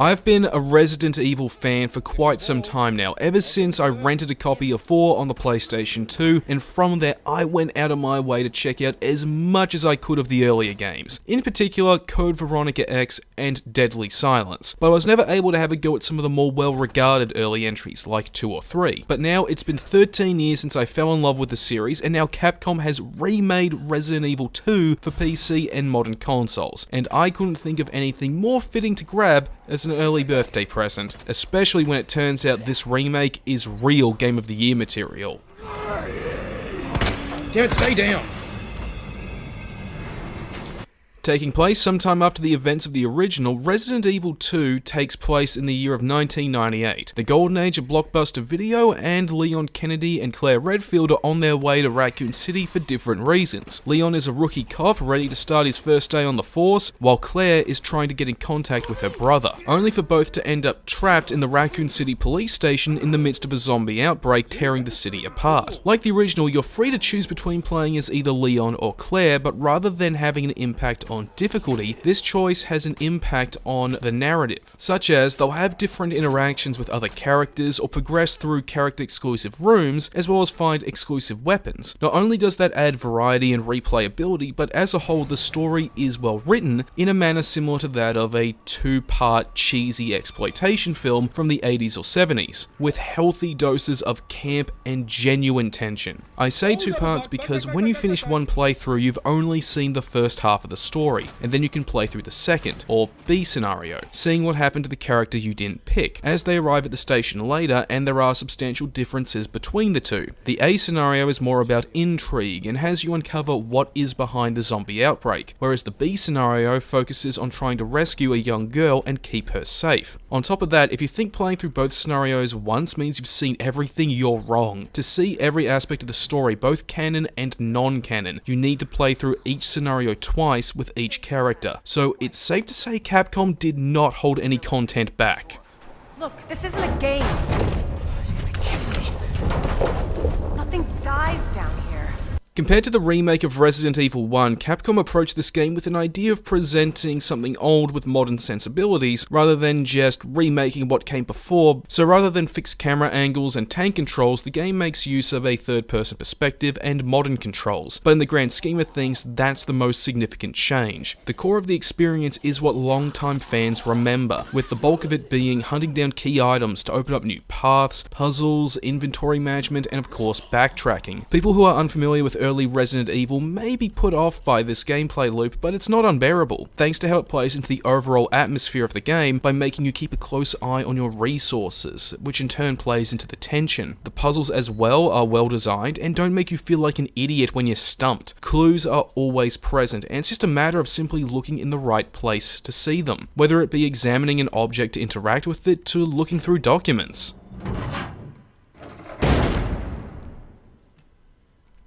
I've been a Resident Evil fan for quite some time now, ever since I rented a copy of 4 on the PlayStation 2, and from there I went out of my way to check out as much as I could of the earlier games, in particular Code Veronica X and Deadly Silence, but I was never able to have a go at some of the more well-regarded early entries like 2 or 3. But now it's been 13 years since I fell in love with the series, and now Capcom has remade Resident Evil 2 for PC and modern consoles, and I couldn't think of anything more fitting to grab as an early birthday present, especially when it turns out this remake is real Game of the Year material. Damn it, stay down! Taking place sometime after the events of the original, Resident Evil 2 takes place in the year of 1998, the golden age of blockbuster video, and Leon Kennedy and Claire Redfield are on their way to Raccoon City for different reasons. Leon is a rookie cop ready to start his first day on the force, while Claire is trying to get in contact with her brother, only for both to end up trapped in the Raccoon City police station in the midst of a zombie outbreak tearing the city apart. Like the original, you're free to choose between playing as either Leon or Claire, but rather than having an impact on difficulty, this choice has an impact on the narrative, such as they'll have different interactions with other characters or progress through character exclusive rooms, as well as find exclusive weapons. Not only does that add variety and replayability, but as a whole the story is well written in a manner similar to that of a 2-part cheesy exploitation film from the 80s or 70s, with healthy doses of camp and genuine tension. I say 2 parts because when you finish one playthrough you've only seen the first half of the story, and then you can play through the second, or B scenario, seeing what happened to the character you didn't pick, as they arrive at the station later, and there are substantial differences between the two. The A scenario is more about intrigue, and has you uncover what is behind the zombie outbreak, whereas the B scenario focuses on trying to rescue a young girl and keep her safe. On top of that, if you think playing through both scenarios once means you've seen everything, you're wrong. To see every aspect of the story, both canon and non-canon, you need to play through each scenario twice with each character, so it's safe to say Capcom did not hold any content back. Look, this isn't a game. You gotta be kidding me. Nothing dies down here. Compared to the remake of Resident Evil 1, Capcom approached this game with an idea of presenting something old with modern sensibilities, rather than just remaking what came before. So rather than fixed camera angles and tank controls, the game makes use of a third-person perspective and modern controls, but in the grand scheme of things, that's the most significant change. The core of the experience is what longtime fans remember, with the bulk of it being hunting down key items to open up new paths, puzzles, inventory management, and of course backtracking. People who are unfamiliar with early Resident Evil may be put off by this gameplay loop, but it's not unbearable, thanks to how it plays into the overall atmosphere of the game by making you keep a close eye on your resources, which in turn plays into the tension. The puzzles as well are well designed and don't make you feel like an idiot when you're stumped. Clues are always present, and it's just a matter of simply looking in the right place to see them, whether it be examining an object to interact with it to looking through documents.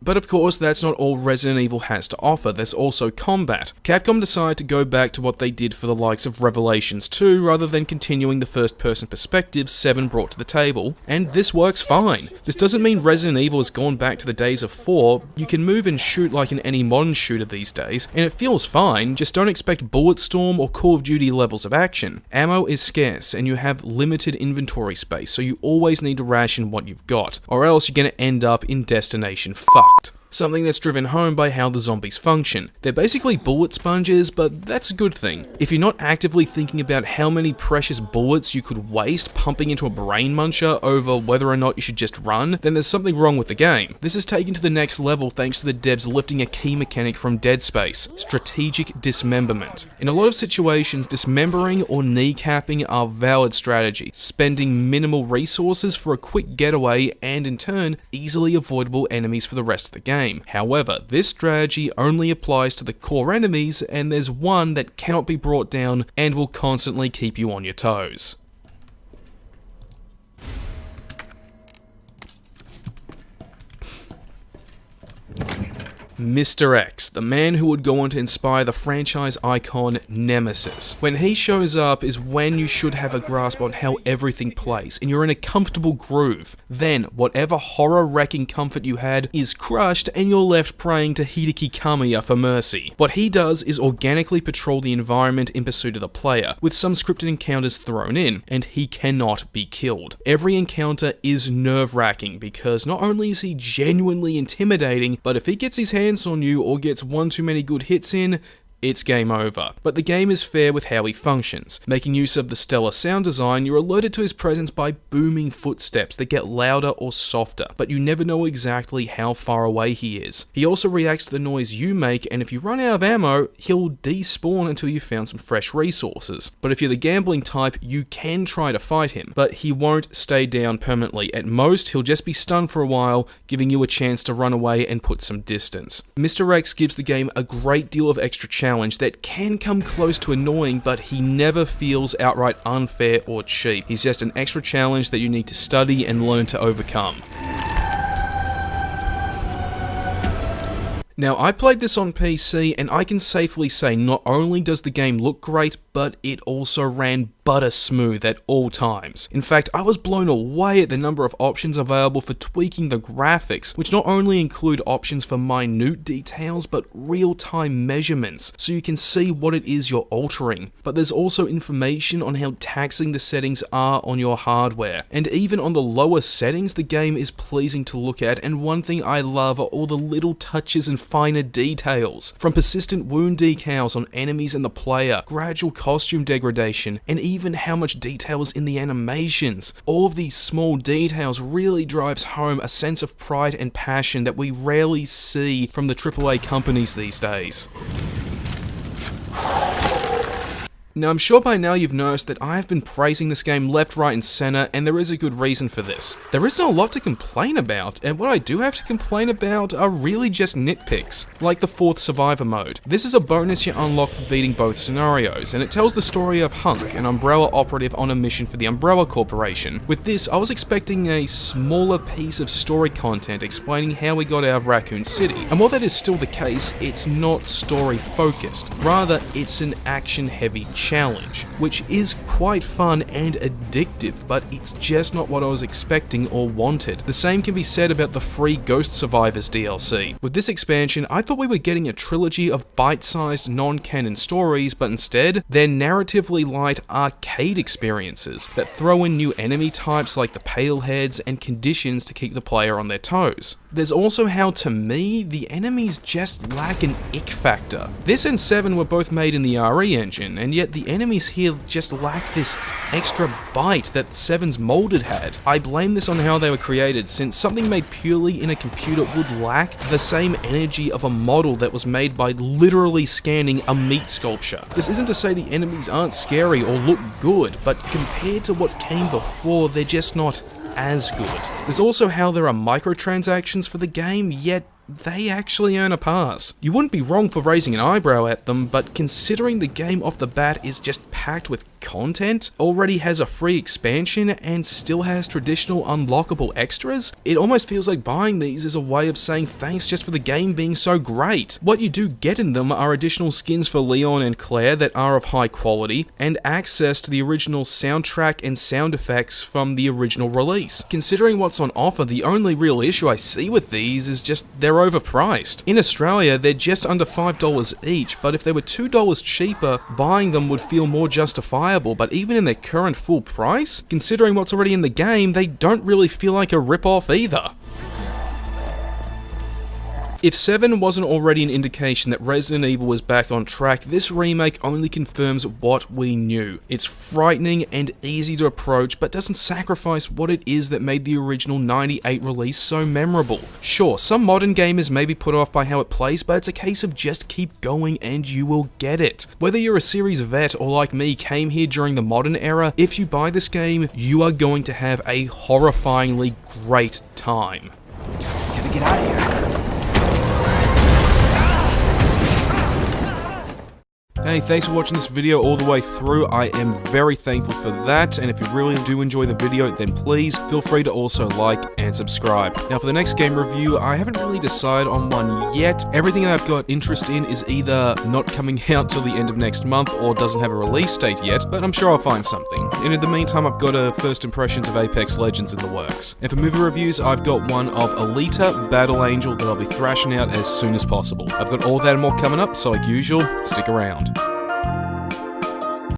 But of course, that's not all Resident Evil has to offer, there's also combat. Capcom decided to go back to what they did for the likes of Revelations 2, rather than continuing the first-person perspective 7 brought to the table, and this works fine. This doesn't mean Resident Evil has gone back to the days of 4, you can move and shoot like in any modern shooter these days, and it feels fine, just don't expect Bulletstorm or Call of Duty levels of action. Ammo is scarce, and you have limited inventory space, so you always need to ration what you've got, or else you're gonna end up in destination fucked. Something that's driven home by how the zombies function. They're basically bullet sponges, but that's a good thing. If you're not actively thinking about how many precious bullets you could waste pumping into a brain muncher over whether or not you should just run, then there's something wrong with the game. This is taken to the next level thanks to the devs lifting a key mechanic from Dead Space: strategic dismemberment. In a lot of situations, dismembering or kneecapping are valid strategies, spending minimal resources for a quick getaway and in turn, easily avoidable enemies for the rest of the game. However, this strategy only applies to the core enemies, and there's one that cannot be brought down and will constantly keep you on your toes. Mr. X, the man who would go on to inspire the franchise icon Nemesis. When he shows up is when you should have a grasp on how everything plays, and you're in a comfortable groove. Then, whatever horror-wrecking comfort you had is crushed, and you're left praying to Hideki Kamiya for mercy. What he does is organically patrol the environment in pursuit of the player, with some scripted encounters thrown in, and he cannot be killed. Every encounter is nerve-wracking, because not only is he genuinely intimidating, but if he gets his hands on you or gets one too many good hits in, it's game over. But the game is fair with how he functions. Making use of the stellar sound design, you're alerted to his presence by booming footsteps that get louder or softer, but you never know exactly how far away he is. He also reacts to the noise you make, and if you run out of ammo, he'll despawn until you've found some fresh resources. But if you're the gambling type, you can try to fight him, but he won't stay down permanently. At most, he'll just be stunned for a while, giving you a chance to run away and put some distance. Mr. X gives the game a great deal of extra challenge that can come close to annoying, but he never feels outright unfair or cheap. He's just an extra challenge that you need to study and learn to overcome. Now, I played this on PC, and I can safely say not only does the game look great, but it also ran butter smooth at all times. In fact, I was blown away at the number of options available for tweaking the graphics, which not only include options for minute details, but real-time measurements, so you can see what it is you're altering. But there's also information on how taxing the settings are on your hardware. And even on the lower settings, the game is pleasing to look at, and one thing I love are all the little touches and finer details. From persistent wound decals on enemies and the player, gradual costume degradation, and even how much detail is in the animations. All of these small details really drives home a sense of pride and passion that we rarely see from the AAA companies these days. Now, I'm sure by now you've noticed that I have been praising this game left, right, and center, and there is a good reason for this. There isn't a lot to complain about, and what I do have to complain about are really just nitpicks, like the 4th Survivor mode. This is a bonus you unlock for beating both scenarios, and it tells the story of Hunk, an Umbrella operative on a mission for the Umbrella Corporation. With this, I was expecting a smaller piece of story content explaining how we got out of Raccoon City, and while that is still the case, it's not story-focused. Rather, it's an action-heavy challenge, which is quite fun and addictive, but it's just not what I was expecting or wanted. The same can be said about the free Ghost Survivors DLC. With this expansion, I thought we were getting a trilogy of bite-sized non-canon stories, but instead, they're narratively light arcade experiences that throw in new enemy types like the Paleheads and conditions to keep the player on their toes. There's also how, to me, the enemies just lack an ick factor. This and 7 were both made in the RE engine, and yet the enemies here just lack this extra bite that 7's molded had. I blame this on how they were created, since something made purely in a computer would lack the same energy of a model that was made by literally scanning a meat sculpture. This isn't to say the enemies aren't scary or look good, but compared to what came before, they're just not as good. There's also how there are microtransactions for the game, yet they actually earn a pass. You wouldn't be wrong for raising an eyebrow at them, but considering the game off the bat is just packed with content, already has a free expansion, and still has traditional unlockable extras, it almost feels like buying these is a way of saying thanks just for the game being so great. What you do get in them are additional skins for Leon and Claire that are of high quality, and access to the original soundtrack and sound effects from the original release. Considering what's on offer, the only real issue I see with these is just they're overpriced. In Australia, they're just under $5 each, but if they were $2 cheaper, buying them would feel more justifiable, but even in their current full price, considering what's already in the game, they don't really feel like a rip-off either. If 7 wasn't already an indication that Resident Evil was back on track, this remake only confirms what we knew. It's frightening and easy to approach, but doesn't sacrifice what it is that made the original 98 release so memorable. Sure, some modern gamers may be put off by how it plays, but it's a case of just keep going and you will get it. Whether you're a series vet or like me came here during the modern era, if you buy this game, you are going to have a horrifyingly great time. Gotta get out of here. Hey, thanks for watching this video all the way through. I am very thankful for that, and if you really do enjoy the video, then please feel free to also like and subscribe. Now for the next game review, I haven't really decided on one yet. Everything that I've got interest in is either not coming out till the end of next month or doesn't have a release date yet, but I'm sure I'll find something. And in the meantime, I've got a first impressions of Apex Legends in the works. And for movie reviews, I've got one of Alita Battle Angel that I'll be thrashing out as soon as possible. I've got all that and more coming up, so like usual, stick around.